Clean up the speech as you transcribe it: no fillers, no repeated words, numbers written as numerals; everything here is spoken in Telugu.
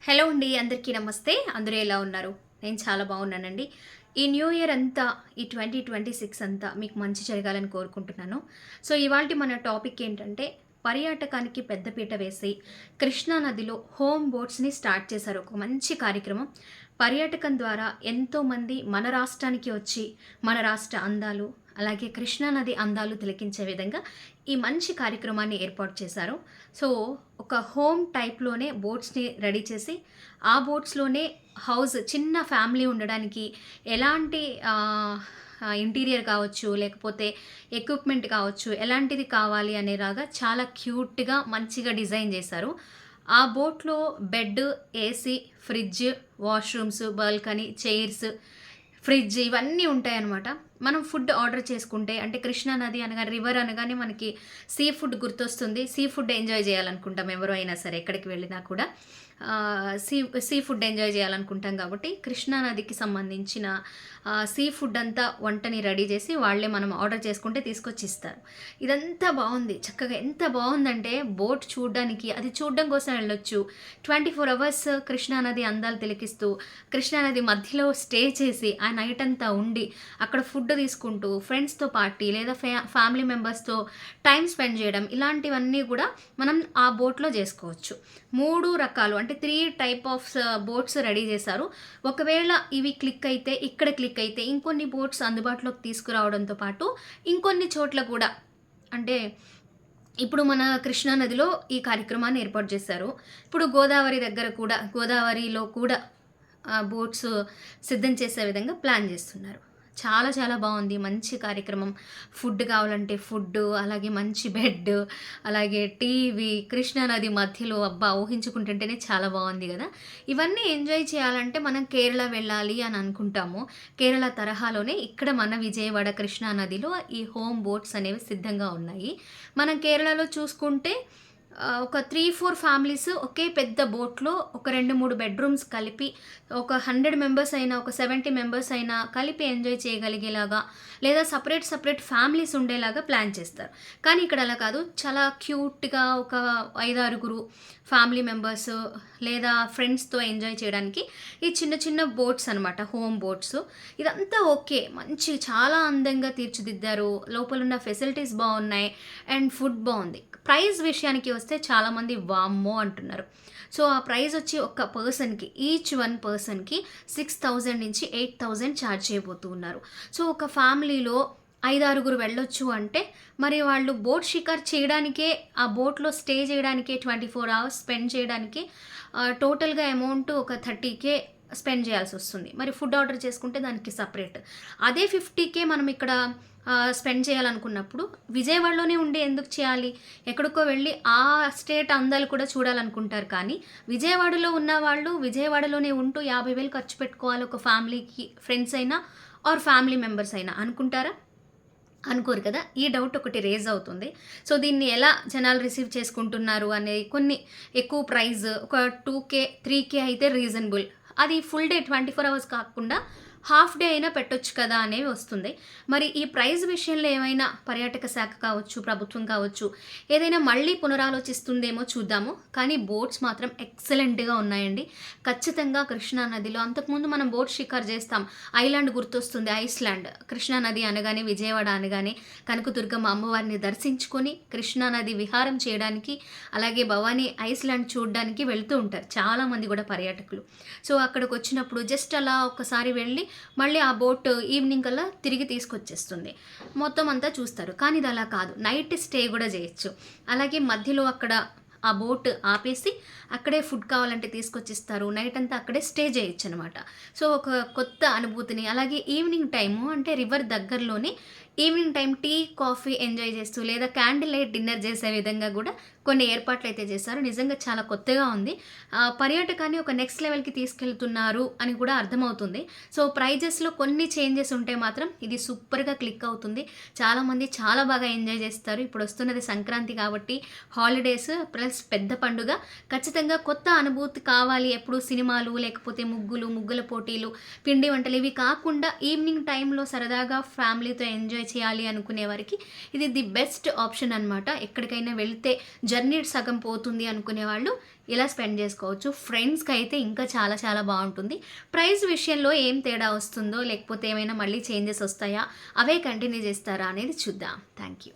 హలో అండి. అందరికీ నమస్తే. అందరూ ఎలా ఉన్నారు? నేను చాలా బాగున్నానండి. ఈ న్యూ ఇయర్ అంతా, ఈ 2026 అంతా మీకు మంచి జరగాలని కోరుకుంటున్నాను. సో, ఇవాల్టి మన టాపిక్ ఏంటంటే, పర్యాటకానికి పెద్దపీట వేసి, కృష్ణా నదిలో హోమ్ బోట్స్‌ని స్టార్ట్ చేశారు. ఒక మంచి కార్యక్రమం. పర్యాటకం ద్వారా ఎంతోమంది మన రాష్ట్రానికి వచ్చి, మన రాష్ట్ర అందాలు, అలాగే కృష్ణా నది అందాలు తిలకించే విధంగా ఈ మంచి కార్యక్రమాన్ని ఏర్పాటు చేశారు. సో, ఒక హోమ్ టైప్‌లోనే బోట్స్‌ని రెడీ చేసి, ఆ బోట్స్‌లోనే హౌస్ చిన్న ఫ్యామిలీ ఉండడానికి ఎలాంటి ఇంటీరియర్ కావచ్చు, లేకపోతే ఎక్విప్‌మెంట్ కావచ్చు, ఎలాంటిది కావాలి అనేలాగా చాలా క్యూట్‌గా, మంచిగా డిజైన్ చేశారు. ఆ బోట్‌లో bed, AC, fridge, washrooms, balcony, chairs, fridge ఇవన్నీ ఉంటాయన్నమాట. మనం ఫుడ్ ఆర్డర్ చేసుకుంటే అంటే కృష్ణా నది అనగానే, రివర్ అనగానే మనకి సీ ఫుడ్ గుర్తొస్తుంది. సీ ఫుడ్ ఎంజాయ్ చేయాలనుకుంటాం ఎవరు అయినా సరే ఎక్కడికి వెళ్ళినా కూడా. సీ సీ ఫుడ్ ఎంజాయ్ చేయాలనుకుంటాం కాబట్టి కృష్ణా నదికి సంబంధించిన సీ ఫుడ్ అంతా వంటని రెడీ చేసి వాళ్ళే మనం ఆర్డర్ చేసుకుంటే తీసుకొచ్చి ఇస్తారు. ఇదంతా బాగుంది. చక్కగా ఎంత బాగుందంటే బోట్ చూడడానికి, అది చూడడం కోసం వెళ్ళొచ్చు. 24 అవర్స్ కృష్ణా నది అందాలు తిలకిస్తూ, కృష్ణా నది మధ్యలో స్టే చేసి, ఆ నైట్ అంతా ఉండి, అక్కడ ఫుడ్ తీసుకుంటూ, ఫ్రెండ్స్‌తో పార్టీ లేదా ఫ్యామిలీ మెంబర్స్‌తో టైమ్ స్పెండ్ చేయడం, ఇలాంటివన్నీ కూడా మనం ఆ బోట్‌లో చేసుకోవచ్చు. 3 రకాలు అంటే 3 టైప్ ఆఫ్ బోట్స్ రెడీ చేశారు. ఒకవేళ ఇవి క్లిక్ అయితే, ఇక్కడ క్లిక్ అయితే ఇంకొన్ని బోట్స్ అందుబాటులోకి తీసుకురావడంతో పాటు ఇంకొన్ని చోట్ల కూడా అంటే ఇప్పుడు మన కృష్ణా నదిలో ఈ కార్యక్రమాన్ని ఏర్పాటు చేశారు. ఇప్పుడు గోదావరి దగ్గర కూడా, గోదావరిలో కూడా బోట్స్ సిద్ధం చేసే విధంగా ప్లాన్ చేస్తున్నారు. చాలా చాలా బాగుంది. మంచి కార్యక్రమం. ఫుడ్ కావాలంటే ఫుడ్డు, అలాగే మంచి బెడ్, అలాగే టీవీ, కృష్ణా నది మధ్యలో అబ్బా! ఊహించుకుంటుంటేనే చాలా బాగుంది కదా! ఇవన్నీ ఎంజాయ్ చేయాలంటే మనం కేరళ వెళ్ళాలి అని అనుకుంటాము. కేరళ తరహాలోనే ఇక్కడ మన విజయవాడ కృష్ణా నదిలో ఈ హోమ్ బోట్స్ అనేవి సిద్ధంగా ఉన్నాయి. మనం కేరళలో చూసుకుంటే ఒక 3, 4 ఫ్యామిలీస్ ఒకే పెద్ద బోట్‌లో ఒక 2, 3 బెడ్‌రూమ్స్ కలిపి ఒక 100 మెంబర్స్ అయినా, ఒక 70 మెంబర్స్ అయినా కలిపి ఎంజాయ్ చేయగలిగేలాగా, లేదా సెపరేట్ ఫ్యామిలీస్ ఉండేలాగా ప్లాన్ చేస్తారు. కానీ ఇక్కడ అలా కాదు. చాలా క్యూట్‌గా ఒక 5, 6 ఫ్యామిలీ మెంబర్స్ లేదా ఫ్రెండ్స్‌తో ఎంజాయ్ చేయడానికి ఈ చిన్న చిన్న బోట్స్ అనమాట. Home boats. ఇదంతా ఓకే. మంచి చాలా అందంగా తీర్చిదిద్దారు. లోపలున్న ఫెసిలిటీస్ బావున్నాయి. అండ్ ఫుడ్ బావుంది. ప్రైస్ విషయానికి వస్తే చాలామంది వామ్మో అంటున్నారు. సో, ఆ ప్రైస్ వచ్చి ఒక పర్సన్‌కి, ఈచ్ వన్ పర్సన్‌కి 6,000 నుంచి 8,000 ఛార్జ్ చేయబోతూ ఉన్నారు. సో, ఒక ఫ్యామిలీలో 5, 6 వెళ్ళొచ్చు అంటే, మరి వాళ్ళు బోట్ షికారు చేయడానికే, ఆ బోట్‌లో స్టే చేయడానికే 24 అవర్స్ స్పెండ్ చేయడానికి టోటల్‌గా అమౌంట్ ఒక 30,000 స్పెండ్ చేయాల్సొస్తుంది. మరి ఫుడ్ ఆర్డర్ చేసుకుంటే దానికి సెపరేట్. అదే 50,000 మనం ఇక్కడ స్పెండ్ చేయాలనుకున్నప్పుడు విజయవాడలోనే ఉండి ఎందుకు చేయాలి? ఎక్కడికో వెళ్ళి ఆ స్టేట్ అందాలు కూడా చూడాలనుకుంటారు. కానీ విజయవాడలో ఉన్నవాళ్ళు విజయవాడలోనే ఉంటూ 50,000 ఖర్చు పెట్టుకోవాలి ఒక ఫ్యామిలీకి, ఫ్రెండ్స్ అయినా ఆర్ ఫ్యామిలీ మెంబర్స్ అయినా అనుకుంటారా? అనుకోరు కదా! ఈ డౌట్ ఒకటి రేజ్ అవుతుంది. సో, దీన్ని ఎలా జనాలు రిసీవ్ చేసుకుంటున్నారు అనేది కొన్ని ఎక్కువ ప్రైస్ ఒక 2,000, 3,000 అయితే రీజనబుల్. అది ఫుల్ డే 24 అవర్స్ కాకుండా హాఫ్ డే అయినా పెట్టొచ్చు కదా! అనేవి వస్తుంది. మరి ఈ ప్రైస్ విషయంలో ఏమైనా పర్యాటక శాఖ కావచ్చు, ప్రభుత్వం కావచ్చు, ఏదైనా మళ్ళీ పునరాలోచిస్తుందేమో చూద్దాము. కానీ బోట్స్ మాత్రం ఎక్సలెంట్‌గా ఉన్నాయండి. ఖచ్చితంగా కృష్ణా నదిలో అంతకుముందు మనం బోట్ షికారు చేస్తాం. ఐలాండ్ గుర్తొస్తుంది, ఐస్‌లాండ్. కృష్ణా నది అనగానే, విజయవాడ అనగానే కనకదుర్గమ్మ అమ్మవారిని దర్శించుకొని కృష్ణా నది విహారం చేయడానికి, అలాగే భవానీ ఐస్‌లాండ్ చూడడానికి వెళ్తూ ఉంటారు చాలామంది కూడా పర్యాటకులు. సో, అక్కడికొచ్చినప్పుడు జస్ట్ అలా ఒక్కసారి వెళ్ళి మళ్ళీ ఆ బోట్ ఈవినింగ్ కల్లా తిరిగి తీసుకొచ్చేస్తుంది. మొత్తం అంతా చూస్తారు. కానీ ఇది అలా కాదు. నైట్ స్టే కూడా చేయొచ్చు. అలాగే మధ్యలో అక్కడ ఆ బోట్ ఆపేసి అక్కడే ఫుడ్ కావాలంటే తీసుకొచ్చిస్తారు. నైట్ అంతా అక్కడే స్టే చేయొచ్చనమాట. సో, ఒక కొత్త అనుభూతిని, అలాగే ఈవినింగ్ టైము అంటే రివర్ దగ్గరలోనే evening time tea, coffee enjoy చేస్తూ లేదా క్యాండిల్ లైట్ డిన్నర్ చేసే విధంగా కూడా కొన్ని ఏర్పాట్లయితే చేశారు. నిజంగా చాలా కొత్తగా ఉంది. పర్యాటకాన్ని ఒక నెక్స్ట్ లెవెల్‌కి తీసుకెళ్తున్నారు అని కూడా అర్థమవుతుంది. సో, ప్రైజెస్‌లో కొన్ని చేంజెస్ ఉంటే మాత్రం ఇది సూపర్‌గా క్లిక్ అవుతుంది. చాలామంది చాలా బాగా ఎంజాయ్ చేస్తారు. ఇప్పుడు వస్తున్నది సంక్రాంతి కాబట్టి హాలిడేస్ ప్లస్ పెద్ద పండుగ. ఖచ్చితంగా కొత్త అనుభూతి కావాలి. ఎప్పుడు సినిమాలు, లేకపోతే ముగ్గులు, ముగ్గుల పోటీలు, పిండి వంటలు ఇవి కాకుండా ఈవినింగ్ టైంలో సరదాగా ఫ్యామిలీతో ఎంజాయ్ చేయాలి అనుకునే వారికి ఇది ది బెస్ట్ ఆప్షన్ అనమాట. ఎక్కడికైనా వెళ్తే జర్నీ సగం పోతుంది అనుకునే వాళ్ళు ఇలా స్పెండ్ చేసుకోవచ్చు. ఫ్రెండ్స్‌కి అయితే ఇంకా చాలా చాలా బావుంటుంది. ప్రైస్ విషయంలో ఏం తేడా వస్తుందో, లేకపోతే ఏమైనా మళ్ళీ చేంజెస్ వస్తాయా? అవే కంటిన్యూ చేస్తారా అనేది చూద్దాం. Thank you.